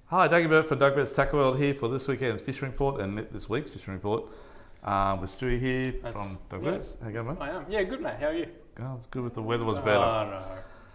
Hi, Dougie Burt for Dougbirt's Tackle World here for this weekend's fishing report and this week's fishing report. With Stewie here from Dougbirt's. How you going, mate? I am. Yeah, good, mate. How are you? Oh, it's good. With the weather was better. Oh, no.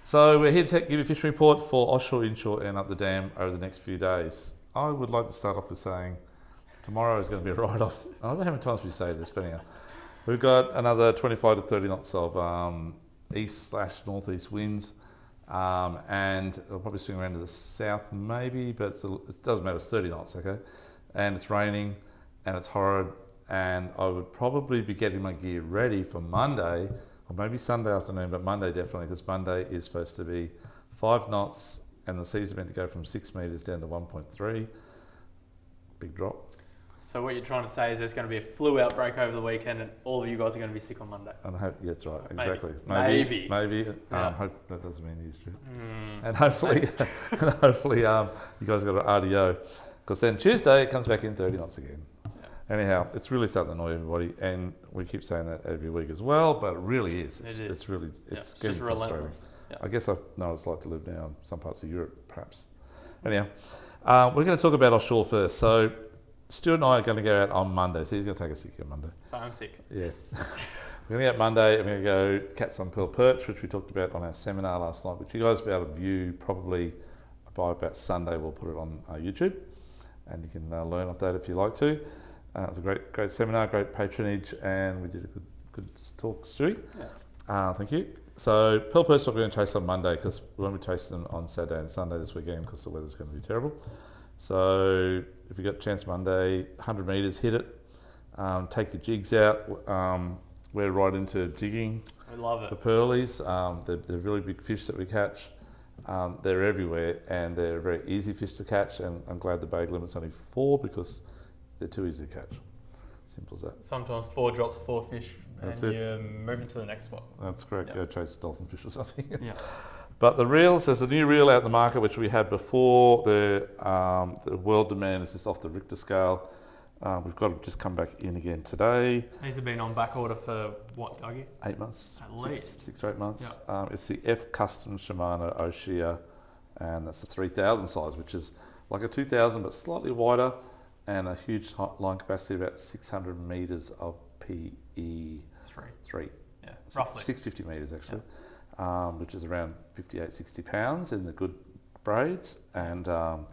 So we're here to give you a fishing report for offshore, inshore, and up the dam over the next few days. I would like to start off with saying tomorrow is going to be a write-off. I don't know how many times we say this, but anyhow, we've got another 25 to 30 knots of east/northeast winds. And it'll probably swing around to the south maybe, but it doesn't matter, it's 30 knots, okay? And it's raining and it's horrid, and I would probably be getting my gear ready for Monday, or maybe Sunday afternoon, but Monday definitely, because Monday is supposed to be 5 knots and the sea's meant to go from 6 metres down to 1.3. Big drop. So what you're trying to say is there's going to be a flu outbreak over the weekend and all of you guys are going to be sick on Monday. And I hope, yeah, that's right, exactly. Maybe. Yeah. Hope that doesn't mean news, true. And hopefully, you guys got an RDO, because then Tuesday it comes back in 30 knots again. Yeah. Anyhow, it's really starting to annoy everybody, and we keep saying that every week as well, but it really is. It's really it's getting frustrating. Yeah. I guess I know what it's like to live now in some parts of Europe, perhaps. Anyhow, we're going to talk about offshore first. So Stuart and I are going to go out on Monday, so he's going to take a sickie on Monday. So I'm sick. Yes. We're going to go out Monday, we're going to go catch some pearl perch, which we talked about on our seminar last night, which you guys will be able to view probably by about Sunday. We'll put it on YouTube, and you can learn off that if you like to. It was a great seminar, great patronage, and we did a good talk, Stewie. Yeah. Thank you. So pearl perch we're going to chase on Monday, because we won't be chasing them on Saturday and Sunday this weekend because the weather's going to be terrible. So if you got a chance Monday, 100 metres, hit it. Take your jigs out. We're right into jigging. We love it. For pearlies. They're really big fish that we catch. They're everywhere, and they're very easy fish to catch, and I'm glad the bag limit's only 4 because they're too easy to catch. Simple as that. Sometimes 4 drops, 4 fish, That's and it. you're moving to the next spot. That's correct. Yep. Go chase dolphin fish or something. Yeah. But the reels, there's a new reel out in the market which we had before. The world demand is just off the Richter scale. We've got to just come back in again today. These have been on back order for what, Dougie? 8 months. At least. 6 to 8 months. Yep. It's the F Custom Shimano Oshia, and that's the 3000 size, which is like a 2000 but slightly wider, and a huge line capacity, about 600 metres of PE3. Yeah, roughly. 650 metres actually. Yep. Which is around 58, 60 pounds in the good braids, and so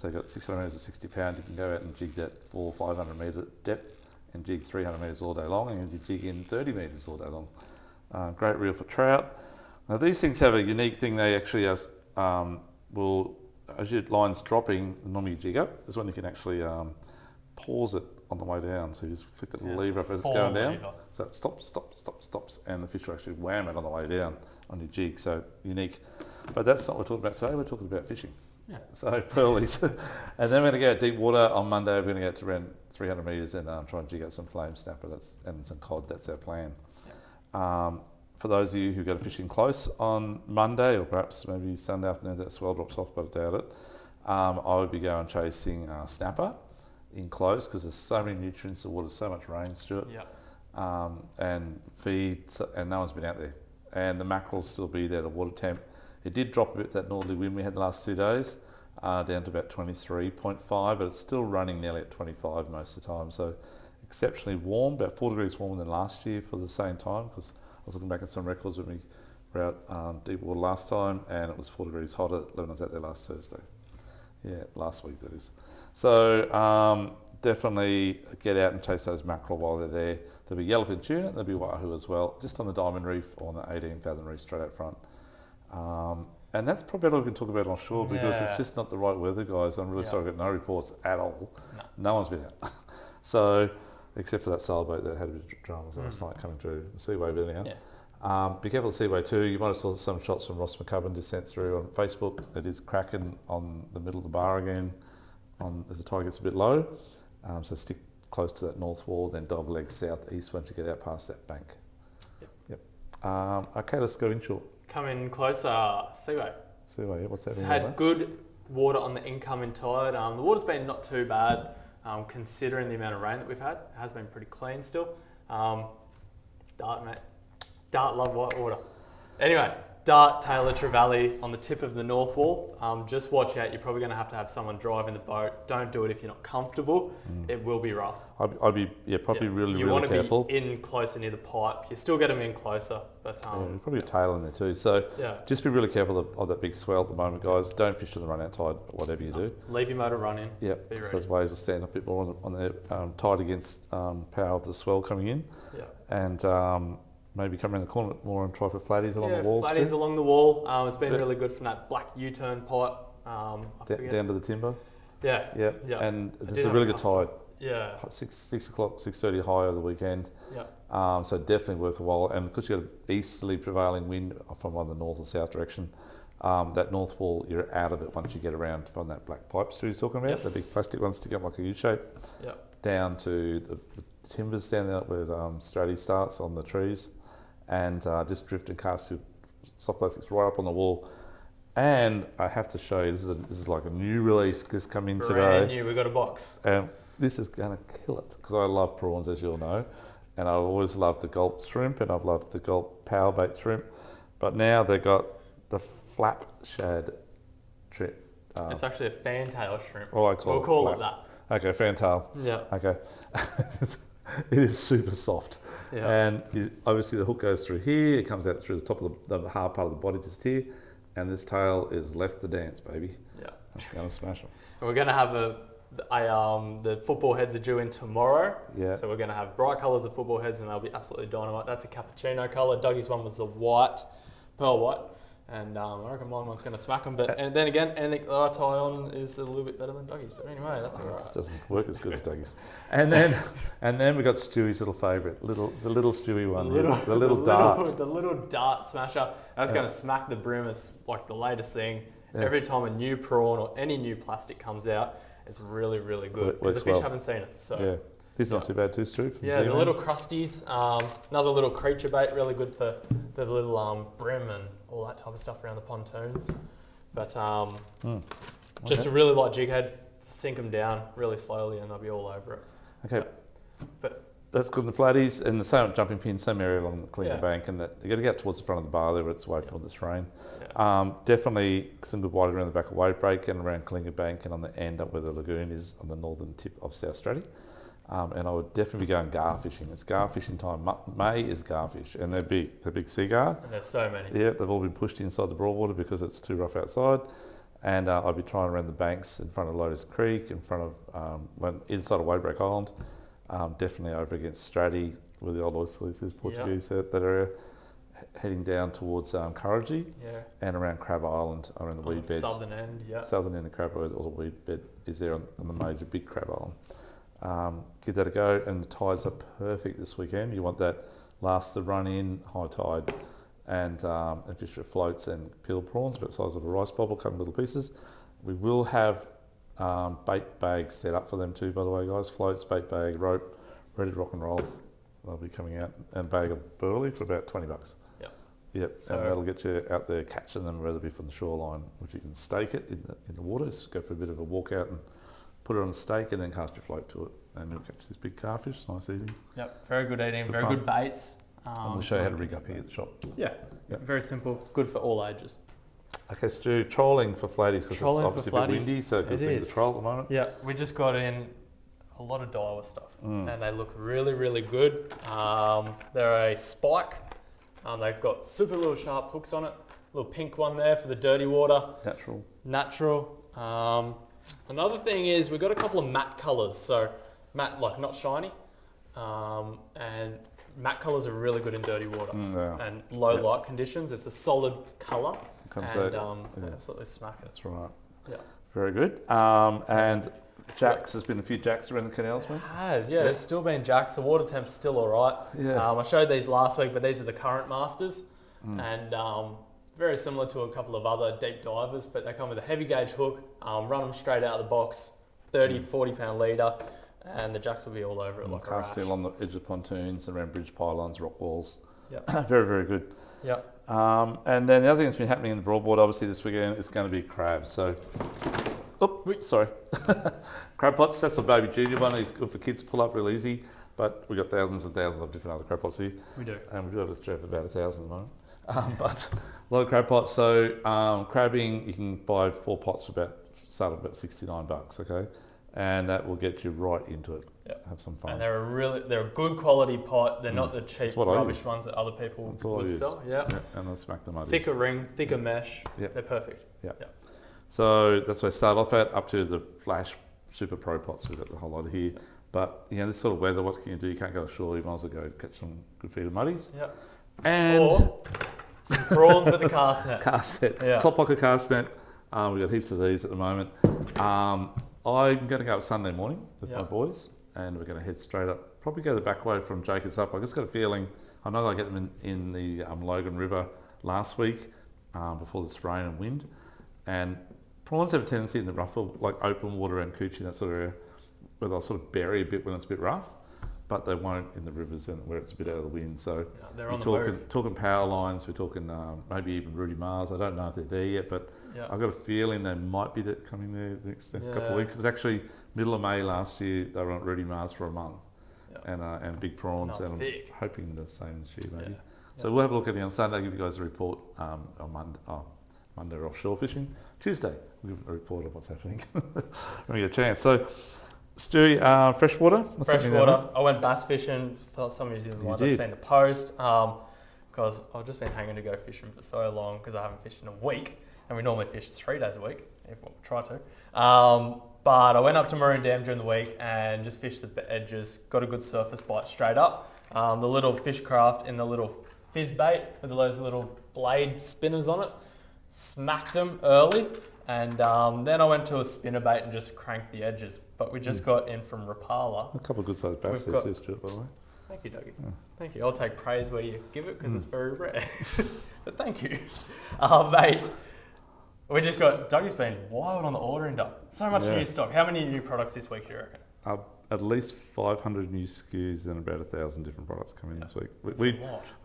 you've got 600 metres of 60 pound. You can go out and jig that 400, 500 metre depth and jig 300 metres all day long, and you jig in 30 metres all day long. Great reel for trout. Now these things have a unique thing. They actually will, as your line's dropping, normally you jig up. This one you can actually pause it on the way down. So you just flick the lever up as it's going down. So it stops, and the fish will actually wham it on the way down on your jig. So unique. But that's not what we're talking about today. We're talking about fishing. Yeah. So pearlies. And then we're going to go out deep water on Monday. We're going to go to around 300 metres and try and jig out some flame snapper and some cod. That's our plan. Yeah. For those of you who go to fishing close on Monday, or perhaps maybe Sunday afternoon, that swell drops off, but I doubt it. I would be going chasing snapper in close, because there's so many nutrients, the water's so much rain, Stuart. Yeah. And feed, and no one's been out there. And the mackerel will still be there, the water temp. It did drop a bit, that northerly wind we had the last 2 days, down to about 23.5, but it's still running nearly at 25 most of the time. So exceptionally warm, about 4 degrees warmer than last year for the same time, because I was looking back at some records when we were out deep water last time, and it was 4 degrees hotter when I was out there last Thursday. Yeah, last week that is. So definitely get out and chase those mackerel while they're there. There'll be yellowfin tuna, and there'll be wahoo as well, just on the Diamond Reef or on the 18 fathom reef straight out front. And that's probably all we can talk about offshore, because it's just not the right weather, guys. I'm really sorry, I've got no reports at all. No one's been out. So, except for that sailboat that had a bit of dramas last night coming through the Seaway, but anyhow. Yeah. Be careful of Seaway too. You might have saw some shots from Ross McCubbin just sent through on Facebook. It is cracking on the middle of the bar again as the tide gets a bit low. So stick close to that north wall, then dog leg south-east once you get out past that bank. Yep. Okay, let's go inshore. Coming closer, Seaway. Seaway, what's that? It's had good water on the incoming tide. The water's been not too bad, considering the amount of rain that we've had. It has been pretty clean still. Dart, mate. Dart love white water. Anyway, Start Taylor Trevally on the tip of the north wall. Just watch out. You're probably going to have someone driving the boat. Don't do it if you're not comfortable. It will be rough. I'd be probably really careful. You want to be in closer near the pipe. You still get them in closer, but there's probably a tail in there too. So just be really careful of that big swell at the moment, guys. Don't fish on the run out tide, whatever you do. Leave your motor running. Yeah, so those waves will stand a bit more on the tide against power of the swell coming in. Yeah. And maybe come around the corner more and try for flatties along the walls. Flatties along the wall. It's been really good from that black U-turn pipe. Down to the timber. Yeah. And there's a really good tide. Yeah. 6 o'clock, 6:30 high over the weekend. Yeah. So definitely worth a while. And because you've got an easterly prevailing wind from either north or south direction, that north wall, you're out of it once you get around from that black pipe Stu's talking about, the big plastic ones stick up like a U-shape, down to the timbers down there where Strati starts on the trees, and just drift and cast your soft plastics right up on the wall. And I have to show you, this is like a new release just come in today. Brand new, we got a box. And this is going to kill it because I love prawns, as you'll know, and I've always loved the gulp shrimp and I've loved the gulp power bait shrimp, but now they've got the flap shad shrimp. It's actually a fantail shrimp. We'll call it that. Okay, fantail. Yeah. Okay. It is super soft. Yeah. And obviously the hook goes through here, it comes out through the top of the hard part of the body just here, and this tail is left to dance, baby. Yeah. I'm going to smash them. And we're going to have the football heads are due in tomorrow. Yeah. So we're going to have bright colours of football heads and they'll be absolutely dynamite. That's a cappuccino colour. Dougie's one was the white, pearl white. And I reckon my one's going to smack them. But and then again, anything that I tie on is a little bit better than Dougie's. But anyway, that's all right. It doesn't work as good as Dougie's. And then we got Stewie's little favourite, the little Stewie one, the little dart. The little dart smasher. That's going to smack the brim. It's like the latest thing. Yeah. Every time a new prawn or any new plastic comes out, it's really, really good because the fish haven't seen it. So yeah. This is not too bad too, Stu. Yeah, the little crusties, another little creature bait, really good for the little brim and all that type of stuff around the pontoons. But just a really light jig head, sink them down really slowly and they'll be all over it. Okay, but that's good in the flatties and the same jumping pin, same area along the Cleaner bank, and that you got to get towards the front of the bar there, but it's away from this rain. Yeah. Definitely some good white around the back of Wave Break and around Cleaner Bank and on the end up where the lagoon is on the northern tip of South Strati. And I would definitely be going gar fishing. It's gar fishing time. May is gar fish, and they're big. They're big sea gar. And there's so many. Yeah, they've all been pushed inside the Broadwater because it's too rough outside. And I'd be trying around the banks in front of Lotus Creek, in front of inside of Wadebreak Island, definitely over against Strati, where the old Oysters is, Portuguese, that area, heading down towards Kurraji, and around Crab Island, around the weed beds. Southern end, Southern end of Crab Island, or the weed bed is there on the major big Crab Island. Give that a go, and the tides are perfect this weekend. You want that last the run in, high tide, and fish for floats and peel prawns about the size of a rice bubble, come in little pieces. We will have bait bags set up for them too, by the way, guys. Floats, bait bag, rope, ready to rock and roll. They'll be coming out, and bag of burley for about $20. Yep, so, and that'll get you out there catching them, whether it be from the shoreline, which you can stake it in the water. Just go for a bit of a walk out and put it on a stake, and then cast your float to it, and you'll catch this big carfish. Nice eating. Yep, very good eating, very good baits. And we'll show you how to rig up here at the shop. Yeah, very simple, good for all ages. Okay, Stu, trolling for flatties because it's obviously a bit windy, so good thing to troll at the moment. Yeah, we just got in a lot of Daiwa stuff, and they look really, really good. They're a spike. They've got super little sharp hooks on it. Little pink one there for the dirty water. Natural. Another thing is we've got a couple of matte colours. So matte, like not shiny. And matte colours are really good in dirty water and low light conditions. It's a solid colour. Absolutely smack it. That's right. Yeah. Very good. And jacks, there's been a few jacks around the canals, mate? It has, yeah. There's still been jacks. The water temp's still all right. Yeah. I showed these last week, but these are the current masters. And very similar to a couple of other deep divers, but they come with a heavy gauge hook, run them straight out of the box, 30, 40 pound leader, and the jacks will be all over it like a rash. Cast steel on the edge of pontoons, around bridge pylons, rock walls. Yep. Very, very good. Yep. And then the other thing that's been happening in the Broadwater, obviously this weekend, is going to be crabs. So, crab pots, that's the baby junior one. He's good for kids, pull up real easy. But we've got thousands and thousands of different other crab pots here. We do. And we do have to share for about 1,000 at the moment. But A lot of crab pots. So crabbing, you can buy 4 pots for start at about $69. Okay, and that will get you right into it. Yep. Have some fun. And they're a good quality pot. They're not the cheap what I rubbish use. ones that other people That's all I would use. sell. Yeah. Yeah, and I'll smack the muddies. Thicker ring, thicker mesh. Yep. They're perfect. Yeah. Yep. So that's where I start off at, up to the Flash Super Pro pots. We've got the whole lot here. But this sort of weather, what can you do? You can't go ashore. You might as well go catch some good feed of muddies. Yep. And Or some prawns with a cast net. cast net, Yeah. top pocket cast net. We've got heaps of these at the moment. I'm going to go up Sunday morning with my boys, and we're going to head straight up. Probably go the back way from Jacobs up. I just got a feeling. I know I get them in the Logan River last week before this rain and wind, and prawns have a tendency in the rougher, like open water and Coochie, that sort of area, where they'll sort of bury a bit when it's a bit rough, but they won't in the rivers and where it's a bit out of the wind. So They're we're on the move. talking power lines, we're talking maybe even Rudy Mars. I don't know if they're there yet, but I've got a feeling they might be coming there the next couple of weeks. It was actually middle of May last year, they were on Rudy Mars for a month, and big prawns, and I'm hoping the same this year maybe. So we'll have a look at it on Sunday, give you guys a report on Monday offshore fishing. Tuesday, we'll give a report of what's happening when we get a chance. So, Stewie, freshwater? Freshwater. I went bass fishing. For some of you might have seen the post. Because I've just been hanging to go fishing for so long because I haven't fished in a week. And we normally fish 3 days a week, if we try to. But I went up to Maroon Dam during the week and just fished the edges. Got a good surface bite straight up. The little fish craft in the little fizz bait with those little blade spinners on it. Smacked them early, and then I went to a spinnerbait and just cranked the edges. But we just got in from Rapala. A couple of good sized bass there too, Stuart, by the way. Thank you, Dougie. Yeah. Thank you. I'll take praise where you give it because it's very rare. But thank you. Mate, we just got, Dougie's been wild on the ordering dock. So much new stock. How many new products this week do you reckon? At least 500 new SKUs and about 1,000 different products coming this week. We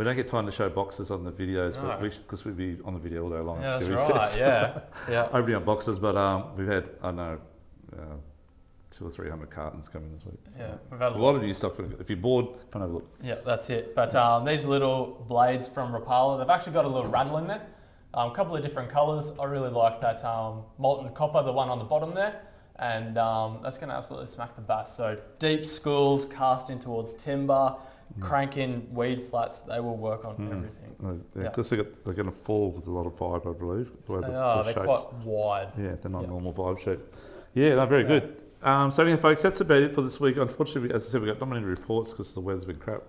don't get time to show boxes on the videos, but because we'd be on the video all day long. Yeah, that's right. Yeah. Opening up boxes, but we've had 200 or 300 cartons coming this week. So yeah, we've had a lot of new stuff. If you're bored, come have a look. Yeah, that's it. But these little blades from Rapala, they've actually got a little rattle in there. A couple of different colours. I really like that molten copper, the one on the bottom there. And that's going to absolutely smack the bass. So deep schools, casting towards timber, cranking weed flats, they will work on everything. Because they're going to fall with a lot of vibe, I believe. The way they're shapes. quite wide. Yeah, they're not normal vibe shape. Yeah, they're very good. So anyway, folks, that's about it for this week. Unfortunately, as I said, we've got not many reports because the weather's been crap,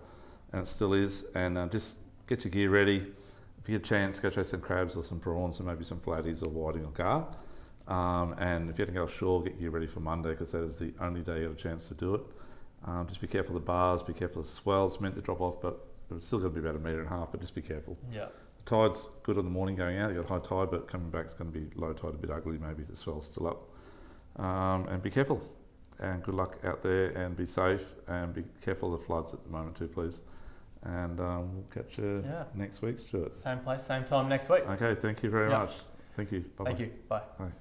and it still is. And just get your gear ready. If you get a chance, go chase some crabs or some prawns and maybe some flatties or whiting or gar. And if you have to go ashore, get gear ready for Monday because that is the only day you have a chance to do it. Just be careful of the bars, be careful of the swell. It's meant to drop off, but it's still going to be about 1.5 meters, but just be careful. Yeah. The tide's good in the morning going out. You got high tide, but coming back it's going to be low tide, a bit ugly maybe if the swell's still up. And be careful. And good luck out there and be safe and be careful of the floods at the moment too, please. And we'll catch you next week, Stuart. Same place, same time next week. Okay, thank you very much. Thank you. Bye-bye. Thank you. Bye. Bye.